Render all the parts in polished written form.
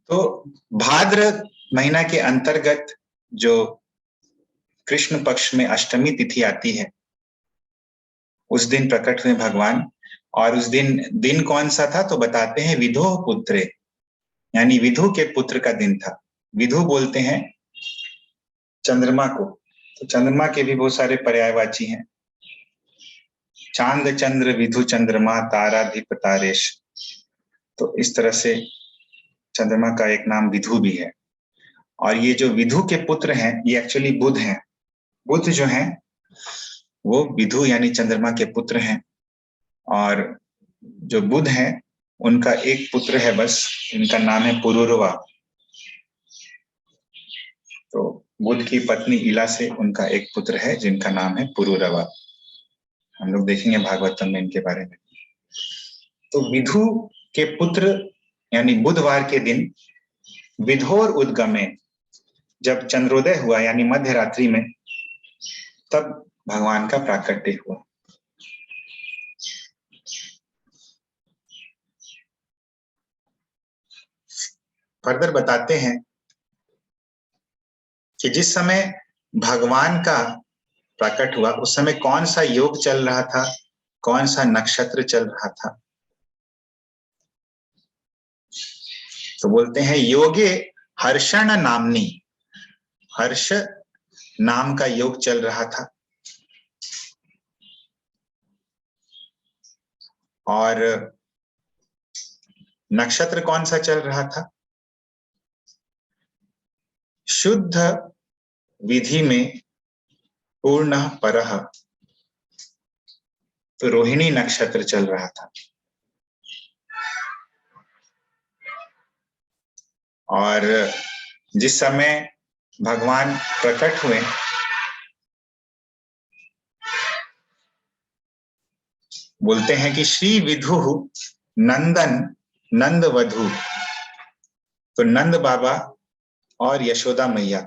तो भाद्र महीना के अंतर्गत जो कृष्ण पक्ष में अष्टमी तिथि आती है, उस दिन प्रकट हुए भगवान। और उस दिन दिन कौन सा था तो बताते हैं विधो पुत्रे, यानी विधु के पुत्र का दिन था। विधु बोलते हैं चंद्रमा को, तो चंद्रमा के भी बहुत सारे पर्यायवाची हैं। चांद चंद्र विधु चंद्रमा ताराधिप तारेश, तो इस तरह से चंद्रमा का एक नाम विधु भी है। और ये जो विधु के पुत्र हैं ये एक्चुअली बुध हैं। बुध जो हैं वो विधु यानी चंद्रमा के पुत्र हैं। और जो बुध हैं उनका एक पुत्र है बस, इनका नाम है पुरुरवा। तो बुध की पत्नी इला से उनका एक पुत्र है जिनका नाम है पुरुरवा। हम लोग देखेंगे भागवतम में इनके बारे में। तो विधु के पुत्र यानी बुधवार के दिन विधोर उद्गमे, जब चंद्रोदय हुआ यानी मध्य रात्रि में, तब भगवान का प्राकट्य हुआ। फर्दर बताते हैं कि जिस समय भगवान का प्रकट हुआ उस समय कौन सा योग चल रहा था, कौन सा नक्षत्र चल रहा था। तो बोलते हैं योगे हर्षण नामनी, हर्ष नाम का योग चल रहा था। और नक्षत्र कौन सा चल रहा था, शुद्ध विधि में पूर्ण परह, तो रोहिणी नक्षत्र चल रहा था। और जिस समय भगवान प्रकट हुए बोलते हैं कि श्री विधु नंदन नंद वधु, तो नंद बाबा और यशोदा मैया,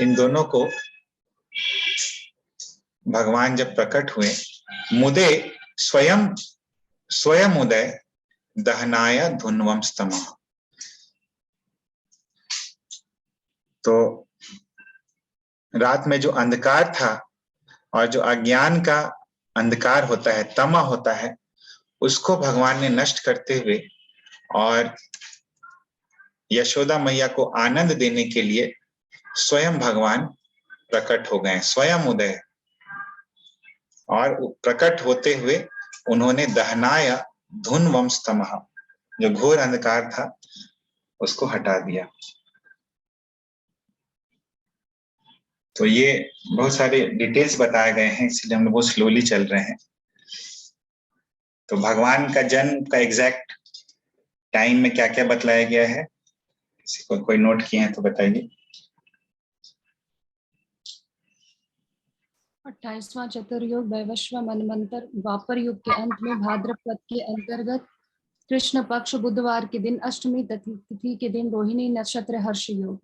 इन दोनों को भगवान जब प्रकट हुए, मुदे स्वयं स्वयं उदय दहनाय धुन्वम स्तमः, तो रात में जो अंधकार था और जो अज्ञान का अंधकार होता है, तमा होता है, उसको भगवान ने नष्ट करते हुए और यशोदा मैया को आनंद देने के लिए स्वयं भगवान प्रकट हो गए, स्वयं उदय। और प्रकट होते हुए उन्होंने दहनाय धुन्वम स्तमः, जो घोर अंधकार था उसको हटा दिया। तो ये बहुत सारे डिटेल्स बताए गए हैं, इसलिए हम लोग बहुत स्लोली चल रहे हैं। तो भगवान का जन्म का एग्जैक्ट टाइम में क्या क्या बतलाया गया है, किसी को कोई नोट किए हैं तो बताइए। 28वां चतुर्युग वैवस्वत मनवंतर द्वापर युग के अंत में भाद्रपद के अंतर्गत कृष्ण पक्ष बुधवार के दिन अष्टमी तिथि के दिन रोहिणी नक्षत्र हर्ष योग।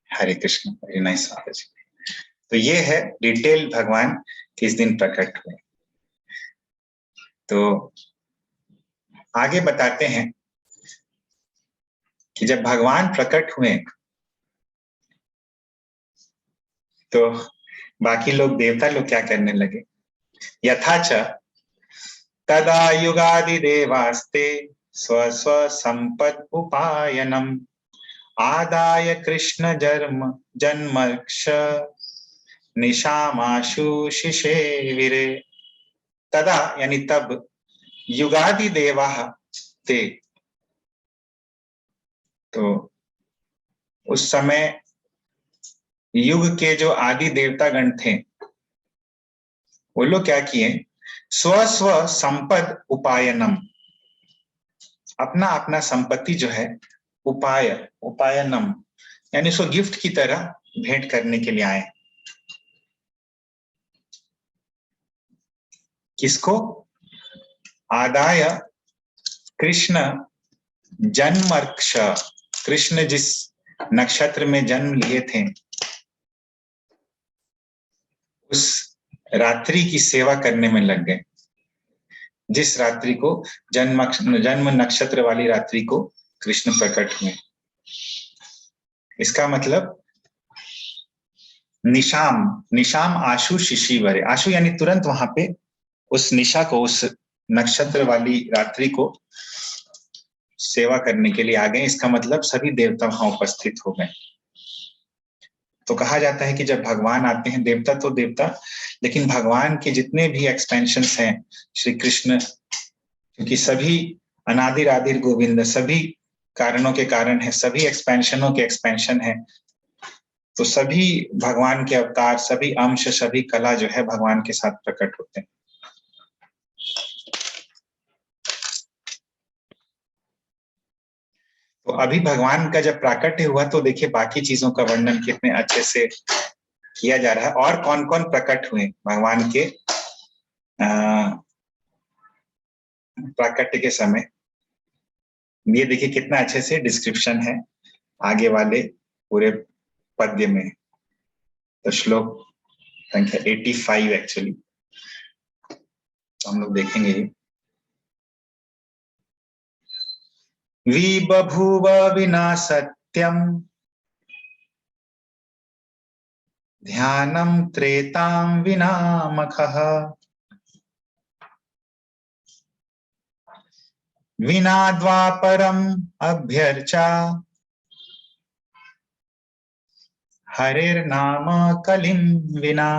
हरे कृष्ण, वेरी नाइस। तो ये है डिटेल भगवान किस दिन प्रकट हुए। तो आगे बताते हैं कि जब भगवान प्रकट हुए तो बाकी लोग, देवता लोग क्या करने लगे। यथाच तदा युगादि देवास्ते स्व स्व संपद उपायनम आदाय कृष्ण जन्मक्ष निशामाशु शिशेविरे। तदा यानी तब, युगादि देवा ते, तो उस समय युग के जो आदि देवतागण थे वो लोग क्या किए, स्व स्व संपद उपायनम, अपना अपना संपत्ति जो है उपायनम यानी उसको गिफ्ट की तरह भेंट करने के लिए आए। किसको, आदाय कृष्ण जन्मर्क्ष, कृष्ण जिस नक्षत्र में जन्म लिए थे उस रात्रि की सेवा करने में लग गए। जिस रात्रि को जन्म नक्षत्र वाली रात्रि को कृष्ण प्रकट हुए। इसका मतलब निशाम, निशाम आशु शिशिवरे, आशु यानी तुरंत वहां पे उस निशा को, उस नक्षत्र वाली रात्रि को सेवा करने के लिए आ गए। इसका मतलब सभी देवता वहां उपस्थित हो गए। तो कहा जाता है कि जब भगवान आते हैं, देवता तो देवता, लेकिन भगवान के जितने भी एक्सपेंशंस हैं श्री कृष्ण, क्योंकि सभी अनादिर आदिर गोविंद, सभी कारणों के कारण है, सभी एक्सपेंशनों के एक्सपेंशन है, तो सभी भगवान के अवतार, सभी अंश, सभी कला जो है भगवान के साथ प्रकट होते हैं। तो अभी भगवान का जब प्राकट्य हुआ तो देखिए बाकी चीजों का वर्णन कितने अच्छे से किया जा रहा है, और कौन कौन प्रकट हुए भगवान के प्राकट्य के समय। ये देखिए कितना अच्छे से डिस्क्रिप्शन है आगे वाले पूरे पद्य में। तो श्लोक संख्या 85 एक्चुअली तो हम लोग देखेंगे। विबभूव विना सत्यम ध्यानम त्रेताम विना मखः विना द्वापरम अभ्यर्चा हरिर्नाम कलिम विना।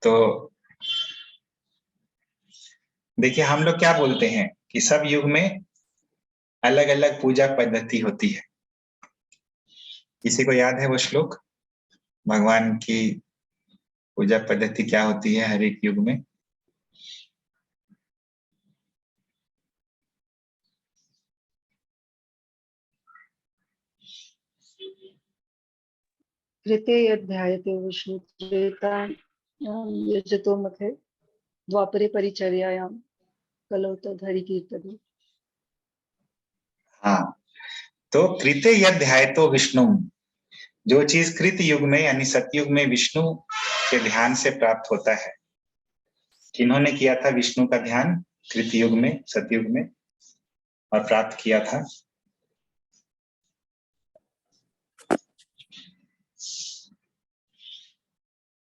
तो देखिए हम लोग क्या बोलते हैं कि सब युग में अलग अलग पूजा पद्धति होती है। किसी को याद है वो श्लोक, भगवान की पूजा पद्धति क्या होती है हर एक युग में? कृते यद्ध्यायते विष्णु त्रेतां यजतो मखे द्वापरे परिचर्यायां कलौ तद् कीर्तने। हाँ, तो कृते यद्ध्यायतो विष्णु, जो चीज कृत युग में यानी सतयुग में विष्णु के ध्यान से प्राप्त होता है। किन्होंने किया था विष्णु का ध्यान कृत युग में, सतयुग में, और प्राप्त किया था?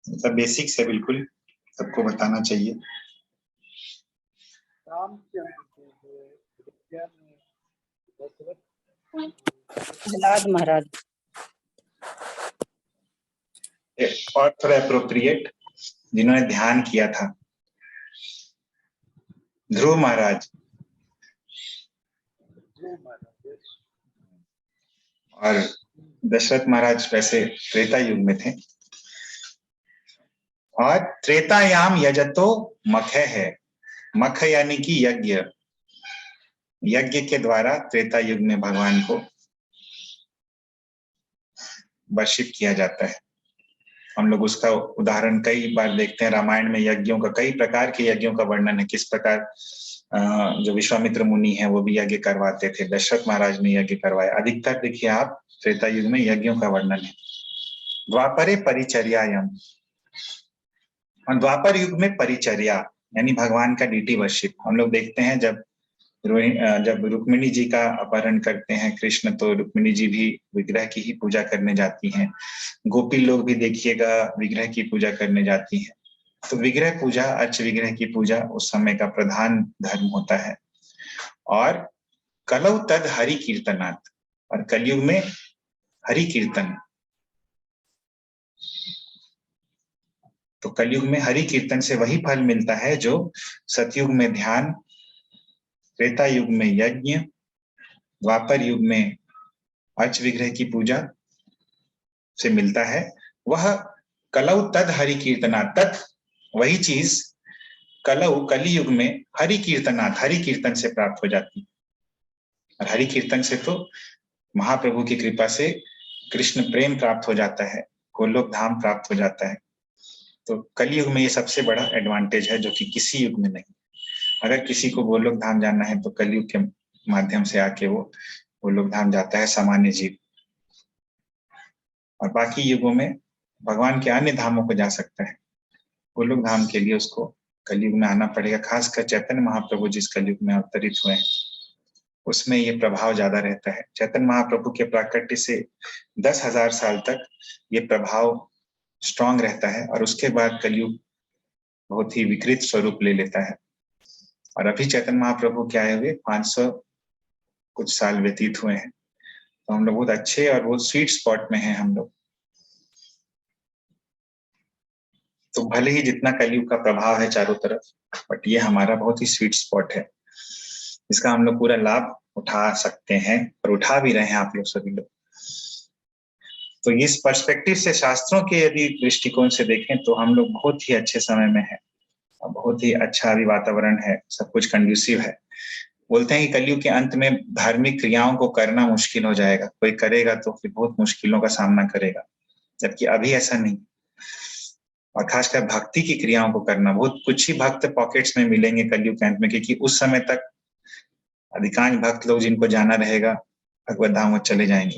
मतलब बेसिक्स है, बिल्कुल सबको बताना चाहिए। प्रहलाद महाराज। और थोड़ा अप्रोप्रिएट जिन्होंने ध्यान किया था, ध्रुव महाराज। और दशरथ महाराज वैसे त्रेता युग में थे। और त्रेतायाम यजतो मख है, मख यानी कि यज्ञ, यज्ञ के द्वारा त्रेता युग में भगवान को वर्शिप किया जाता है। हम लोग उसका उदाहरण कई बार देखते हैं रामायण में। यज्ञों का, कई प्रकार के यज्ञों का वर्णन है, किस प्रकार जो विश्वामित्र मुनि हैं वो भी यज्ञ करवाते थे, दशरथ महाराज ने यज्ञ करवाया। अधिकतर देखिए आप त्रेता युग में यज्ञों का वर्णन है। द्वापरे परिचर्यायम, और द्वापर युग में परिचर्या यानी भगवान का डीटी वर्शिप। हम लोग देखते हैं जब रुक्मिणी जी का अपहरण करते हैं कृष्ण, तो रुक्मिणी जी भी विग्रह की ही पूजा करने जाती हैं। गोपी लोग भी देखिएगा विग्रह की पूजा करने जाती हैं। तो विग्रह पूजा, अर्च विग्रह की पूजा उस समय का प्रधान धर्म होता है। और कलौ तद हरि कीर्तनात्, और कलयुग में हरि कीर्तन, तो कलयुग में हरि कीर्तन से वही फल मिलता है जो सतयुग में ध्यान, त्रेता युग में यज्ञ, द्वापर युग में अर्च विग्रह की पूजा से मिलता है। वह कलौ तद हरि कीर्तनात्, तत् वही चीज कलौ कली युग में हरि कीर्तनात्, हरि कीर्तन से प्राप्त हो जाती है। और हरि कीर्तन से तो महाप्रभु की कृपा से कृष्ण प्रेम प्राप्त हो जाता है, गोलोक धाम प्राप्त हो जाता है। तो कलयुग में ये सबसे बड़ा एडवांटेज है जो कि किसी युग में नहीं। अगर किसी को गोलोक धाम जाना है तो कलयुग के माध्यम से आके वो गोलोक धाम जाता है, सामान्य जीव। और बाकी युगों में भगवान के अन्य धामों को जा सकता है। गोलोक धाम के लिए उसको कलयुग में आना पड़ेगा। खासकर चैतन्य महाप्रभु जिस कलयुग में अवतरित हुए हैं उसमें ये प्रभाव ज्यादा रहता है। चैतन्य महाप्रभु के प्राकट्य से 10,000 साल तक ये प्रभाव स्ट्रांग रहता है और उसके बाद कलयुग बहुत ही विकृत स्वरूप ले लेता है। और अभी चैतन्य महाप्रभु के आए हुए 500 कुछ साल व्यतीत हुए हैं, तो हम लोग बहुत अच्छे और बहुत स्वीट स्पॉट में हैं हम लोग। तो भले ही जितना कलयुग का प्रभाव है चारों तरफ, बट ये हमारा बहुत ही स्वीट स्पॉट है, इसका हम लोग पूरा लाभ उठा सकते हैं और उठा भी रहे हैं आप लोग सभी लोग। तो इस पर्सपेक्टिव से शास्त्रों के यदि दृष्टिकोण से देखें तो हम लोग बहुत ही अच्छे समय में हैं, बहुत ही अच्छा अभी वातावरण है, सब कुछ कंड्यूसिव है। बोलते हैं कि कलयुग के अंत में धार्मिक क्रियाओं को करना मुश्किल हो जाएगा, कोई करेगा तो फिर बहुत मुश्किलों का सामना करेगा, जबकि अभी ऐसा नहीं। और खासकर भक्ति की क्रियाओं को करना, बहुत कुछ ही भक्त पॉकेट्स में मिलेंगे कलयुग के अंत में, क्योंकि उस समय तक अधिकांश भक्त लोग जिनको जाना रहेगा भगवत धाम वो चले जाएंगे।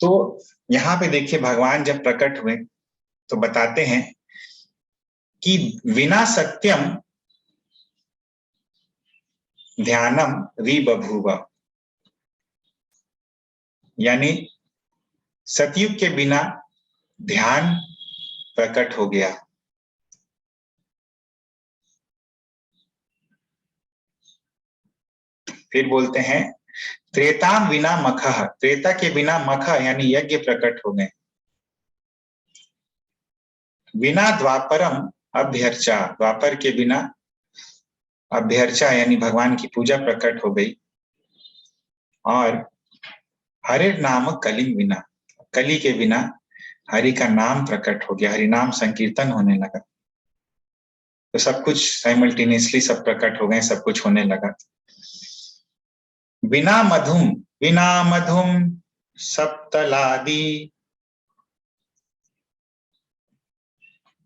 तो यहाँ पे देखिए भगवान जब प्रकट हुए तो बताते हैं कि विना सत्यम ध्यानम विबभूव, यानी सतयुग के बिना ध्यान प्रकट हो गया। फिर बोलते हैं त्रेताम बिना मखः, त्रेता के बिना मखः यानी यज्ञ प्रकट हो गए। बिना द्वापरम अभ्यर्चा, द्वापर के बिना अभ्यर्चा यानी भगवान की पूजा प्रकट हो गई। और हरि नाम कलिंग बिना, कली के बिना हरि का नाम प्रकट हो गया, हरि नाम संकीर्तन होने लगा। तो सब कुछ साइमल्टेनियसली सब प्रकट हो गए, सब कुछ होने लगा। बिना मधुम, बिना मधुम सप्तलादि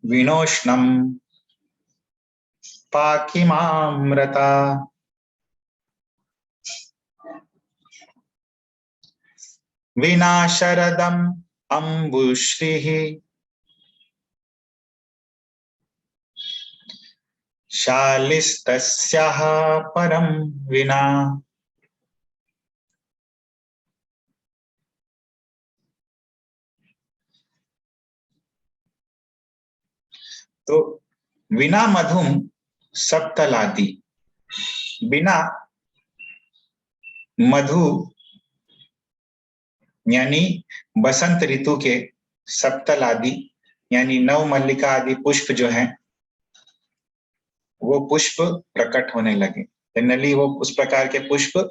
विनोष्णम पाकिमामृता, विना शरदम अम्बुश्रीः शालिस्तस्याः परम विना। तो बिना मधुम सप्तलादि, बिना मधु यानी बसंत ऋतु के सप्तल आदि यानी नव मल्लिका आदि पुष्प जो हैं वो पुष्प प्रकट होने लगे। जनरली वो उस प्रकार के पुष्प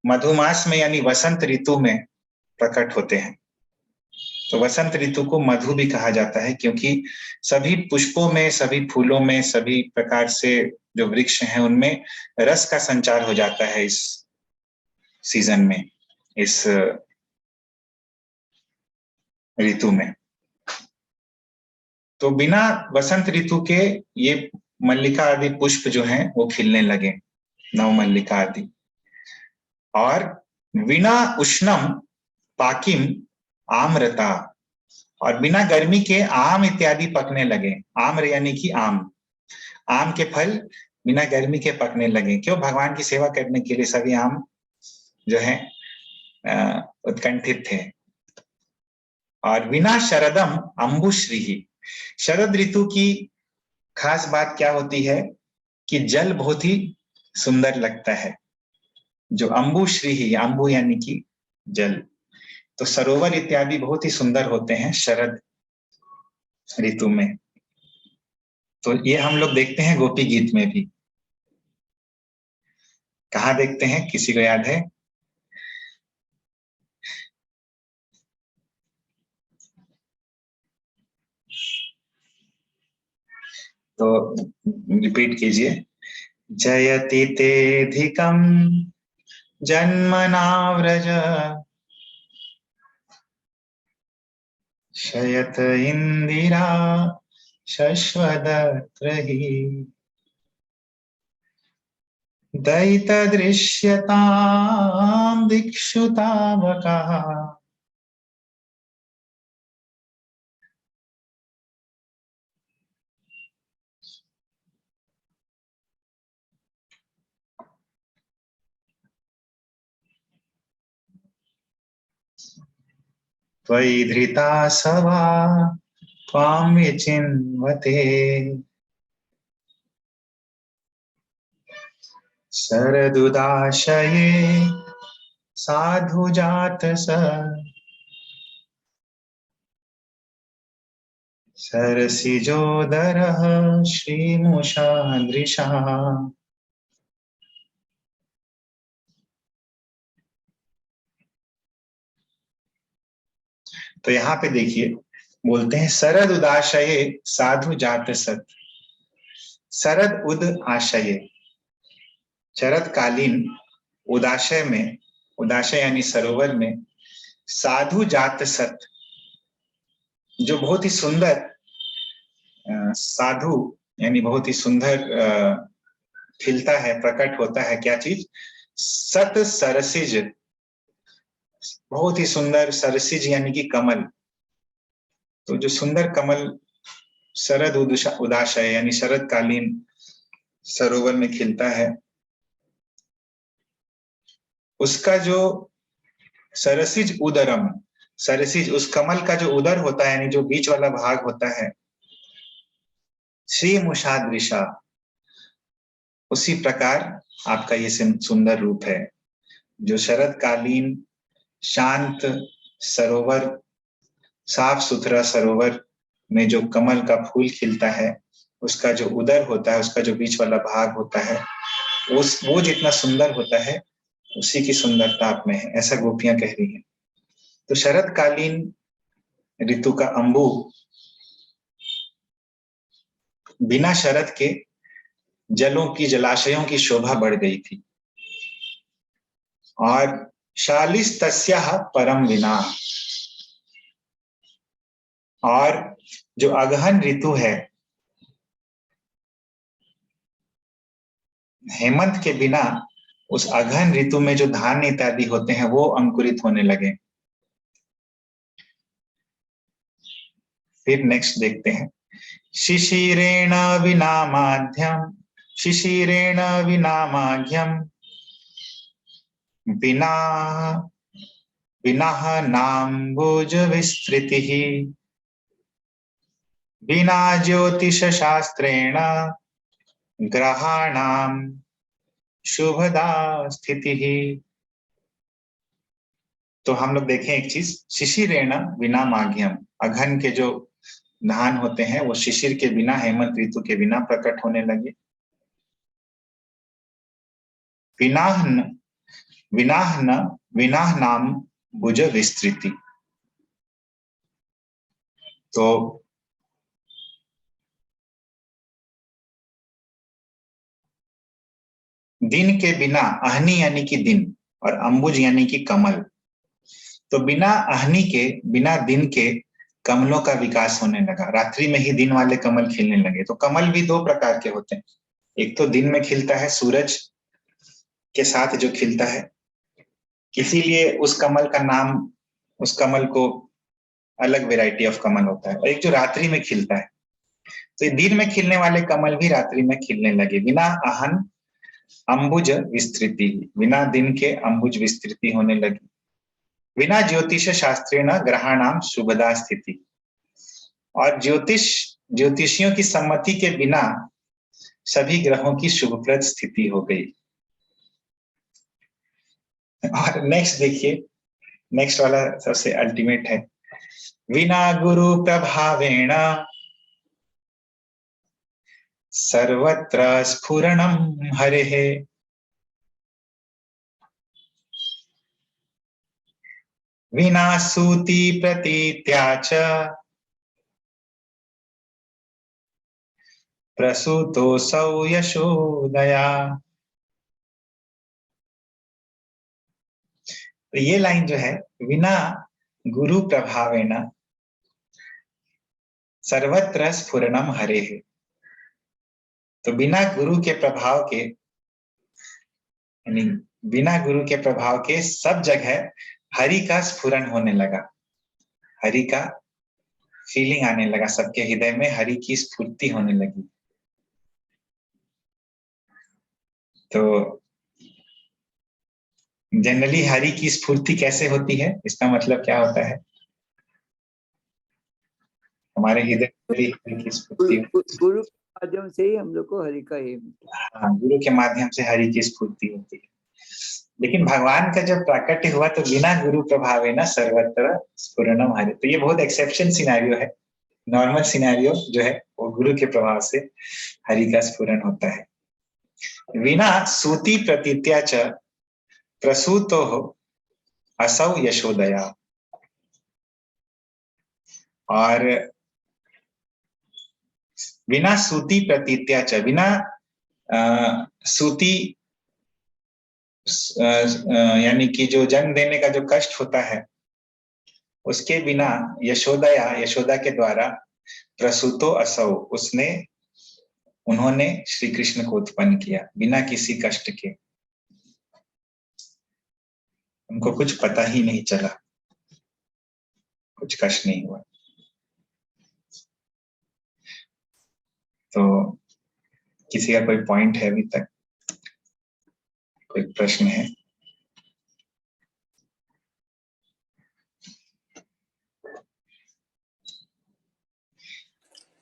मधुमास में यानी वसंत ऋतु में प्रकट होते हैं। तो वसंत ऋतु को मधु भी कहा जाता है क्योंकि सभी पुष्पों में, सभी फूलों में, सभी प्रकार से जो वृक्ष हैं उनमें रस का संचार हो जाता है इस सीजन में, इस ऋतु में। तो बिना वसंत ऋतु के ये मल्लिका आदि पुष्प जो हैं वो खिलने लगे, नव मल्लिका आदि। और बिना उष्णम पाकिम आम्रता, और बिना गर्मी के आम इत्यादि पकने लगे। आम्र यानी कि आम, आम के फल बिना गर्मी के पकने लगे। क्यों? भगवान की सेवा करने के लिए सभी आम जो है उत्कंठित थे। और बिना शरदम अम्बुश्री, शरद ऋतु की खास बात क्या होती है कि जल बहुत ही सुंदर लगता है। जो अम्बुश्री ही, अम्बु यानी कि जल, तो सरोवर इत्यादि बहुत ही सुंदर होते हैं शरद ऋतु में। तो ये हम लोग देखते हैं गोपी गीत में भी। कहाँ देखते हैं, किसी को याद है? तो रिपीट कीजिए। जयति तेधिकम जन्मनाव्रज शयत इंदिरा शश्वदत्रहि दयित दृश्यतां दिक्षु तावकः त्वयि धृता सवा त्वां विचिन्वते शरदुदाशये साधुजातस सरसिजोदरः श्रीमुषादृशा। तो यहाँ पे देखिए बोलते हैं शरद उदाशये साधु जात सत। शरद उद आशये, शरद कालीन उदाशय में, उदाशय यानी सरोवर में, साधु जात सत, जो बहुत ही सुंदर, साधु यानी बहुत ही सुंदर खिलता है, प्रकट होता है। क्या चीज? सत सरसिज, बहुत ही सुंदर, सरसिज यानी कि कमल। तो जो सुंदर कमल शरद उदाशय यानी शरद कालीन सरोवर में खिलता है, उसका जो सरसिज उदरम, सरसिज उस कमल का जो उदर होता है यानी जो बीच वाला भाग होता है, श्री मुषादृशा, उसी प्रकार आपका ये सुंदर रूप है। जो शरद कालीन शांत सरोवर, साफ सुथरा सरोवर में जो कमल का फूल खिलता है, उसका जो उदर होता है, उसका जो बीच वाला भाग होता है, वो जितना सुंदर होता है, उसी की सुंदरता आप में है, ऐसा गोपियां कह रही हैं। तो शरद कालीन ऋतु का अंबु बिना शरद के जलों की, जलाशयों की शोभा बढ़ गई थी। और शालिस तस्याह परम विना, और जो अगहन ऋतु है, हेमंत के बिना उस अगहन ऋतु में जो धान्य इत्यादि होते हैं वो अंकुरित होने लगे। फिर नेक्स्ट देखते हैं, शिशिरेण विना माध्यम, शिशिरेण विना माध्यम बिना बिना नाम्बुज विस्तृतिः बिना ज्योतिष शास्त्रेण ग्रहाणाम शुभदा स्थितिः। तो हम लोग देखें एक चीज, शिशिरेण विना माघ्यम, अघन के जो धान होते हैं वो शिशिर के बिना, हेमंत ऋतु के बिना प्रकट होने लगे। विनाह नाम भुज विस्तृति, तो दिन के बिना, अहनी यानी कि दिन, और अंबुज यानी कि कमल, तो बिना अहनी के, बिना दिन के कमलों का विकास होने लगा। रात्रि में ही दिन वाले कमल खिलने लगे। तो कमल भी दो प्रकार के होते हैं, एक तो दिन में खिलता है, सूरज के साथ जो खिलता है, इसीलिए उस कमल का नाम, उस कमल को अलग वैरायटी ऑफ कमल होता है। और एक जो रात्रि में खिलता है, तो दिन में खिलने वाले कमल भी रात्रि में खिलने लगे। बिना अहन अंबुज विस्तृति, बिना दिन के अंबुज विस्तृति होने लगी। बिना ज्योतिष शास्त्रेण ग्रहाणाम शुभदा स्थिति, और ज्योतिषियों की सम्मति के बिना सभी ग्रहों की शुभप्रद स्थिति हो गई। और नेक्स्ट देखिए, नेक्स्ट वाला सबसे अल्टीमेट है, विना गुरु प्रभावेण सर्वत्र स्फुरणम हरेः विना सूति प्रतीत्या च प्रसूतोऽसौ यशोदया। तो ये लाइन जो है, विना गुरु प्रभावेण सर्वत्र स्फुरणम हरेः, तो बिना गुरु के प्रभाव के, यानी बिना गुरु के प्रभाव के सब जगह हरि का स्फुरन होने लगा, हरि का फीलिंग आने लगा, सबके हृदय में हरि की स्फूर्ति होने लगी। तो जनरली हरि की स्फूर्ति कैसे होती है, इसका मतलब क्या होता है? हमारे हृदय में हरि की स्फूर्ति होती है। गुरु के माध्यम से ही हम लोग को हरि का ये हाँ, गुरु के माध्यम से हरि की स्फूर्ति होती है। लेकिन भगवान का जब प्राकट्य हुआ तो बिना गुरु प्रभावे ना सर्वत्र स्फुरणम हरि, तो ये बहुत एक्सेप्शन सिनेरियो है। नॉर्मल सिनेरियो जो है वो गुरु के प्रभाव से हरि का स्फुरन होता है। विना सूति प्रतीत्या च प्रसूतो असौ यशोदया, और बिना सूति प्रतीत्या च, बिना सूति यानी कि जो जन्म देने का जो कष्ट होता है उसके बिना यशोदया, यशोदा के द्वारा प्रसूतो असौ, उन्होंने श्री कृष्ण को उत्पन्न किया बिना किसी कष्ट के। उनको कुछ पता ही नहीं चला, कुछ कष्ट नहीं हुआ। तो किसी का कोई पॉइंट है अभी तक, कोई प्रश्न है?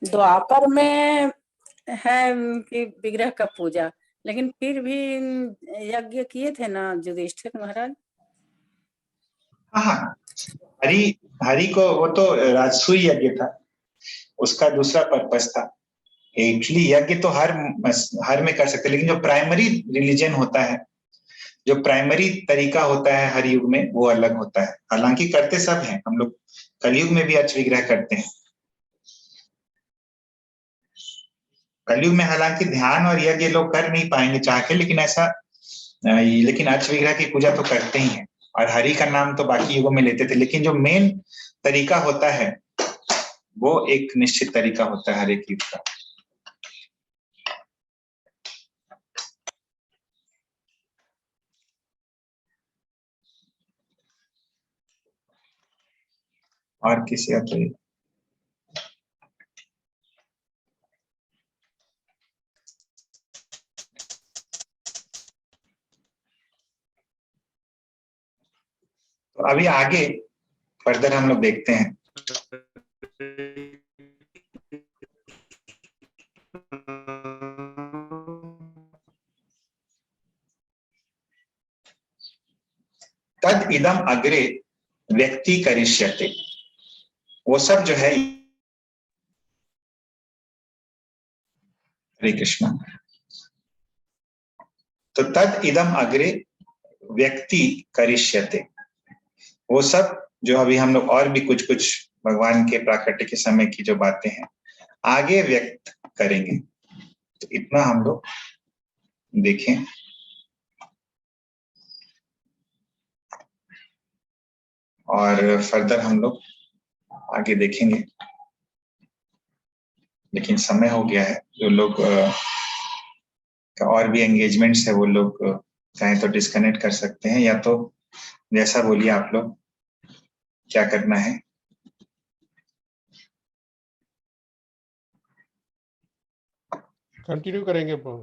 द्वापर में है कि विग्रह का पूजा, लेकिन फिर भी यज्ञ किए थे ना युधिष्ठिर महाराज। हाँ, हरि को, वो तो राजसूय यज्ञ था, उसका दूसरा पर्पस था। एक्चुअली यज्ञ तो हर में कर सकते, लेकिन जो प्राइमरी रिलीजन होता है, जो प्राइमरी तरीका होता है हर युग में, वो अलग होता है। हालांकि करते सब हैं, हम लोग कलयुग में भी अर्च विग्रह करते हैं। कलयुग में हालांकि ध्यान और यज्ञ लोग कर नहीं पाएंगे चाह के, लेकिन अर्च विग्रह की पूजा तो करते ही हैं। और हरि का नाम तो बाकी युगों में लेते थे, लेकिन जो मेन तरीका होता है वो एक निश्चित तरीका होता है हर एक युग का। और किसी का तो अभी आगे फर्दर हम लोग देखते हैं। तद इदम अग्रे व्यक्ति करिष्यते, वो सब जो है, हरे कृष्णा, तो तद इदम अग्रे व्यक्ति करिष्यते, वो सब जो अभी हम लोग और भी कुछ कुछ भगवान के प्राकट्य के समय की जो बातें हैं आगे व्यक्त करेंगे। तो इतना हम लोग देखें। और फर्दर हम लोग आगे देखेंगे, लेकिन समय हो गया है। जो लोग का और भी एंगेजमेंट्स है वो लोग चाहे तो डिस्कनेक्ट कर सकते हैं, या तो जैसा बोलिए आप लोग क्या करना है। कंटिन्यू करेंगे प्रभु।